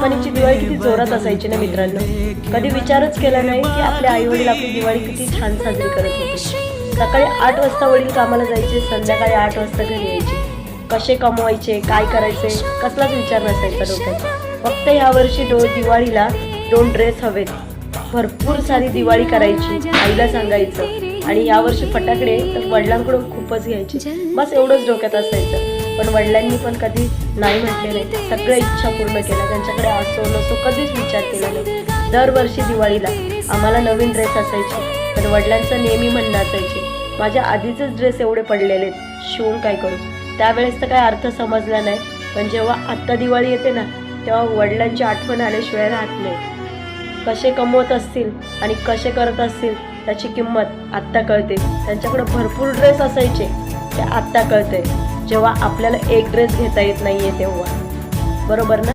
लहानपणीची दिवाळी किती जोरात असायची ना मित्रांनो. कधी विचारच केला नाही की आपले आई वडील आपली दिवाळी किती छान साजरी करत होते. सकाळी 8 वाजता वडील कामाला जायचे, संध्याकाळी 8 वाजता घरी यायचे. कसे कमवायचे, काय करायचे, कसलाच विचार नसायचा डोक्यात. फक्त यावर्षी दिवाळीला 2 ड्रेस हवेत, भरपूर सारी दिवाळी करायची, आईला सांगायचं. आणि यावर्षी फटाकडे तर वडिलांकडून खूपच घ्यायचे. बस एवढंच डोक्यात असायचं. पण वडिलांनी पण कधी नाही म्हटले नाही, सगळ्या इच्छा पूर्ण केल्या. त्यांच्याकडे असो नसो कधीच विचार केला नाही. दरवर्षी दिवाळीला आम्हाला नवीन ड्रेस असायचे, पण वडिलांचं नेहमी म्हणणं असायचे, माझ्या आधीचेच ड्रेस एवढे पडलेले शिवून काय करू. त्यावेळेस तर काय अर्थ समजला नाही, पण जेव्हा आत्ता दिवाळी येते ना, तेव्हा वडिलांची आठवण आल्याशिवाय राहत नाही. कसे कमवत असतील आणि कसे करत असतील त्याची किंमत आत्ता कळते. त्यांच्याकडे भरपूर ड्रेस असायचे, ते आत्ता कळते जेव्हा आपल्याला एक ड्रेस घेता येत नाहीये तेव्हा. बरोबर ना?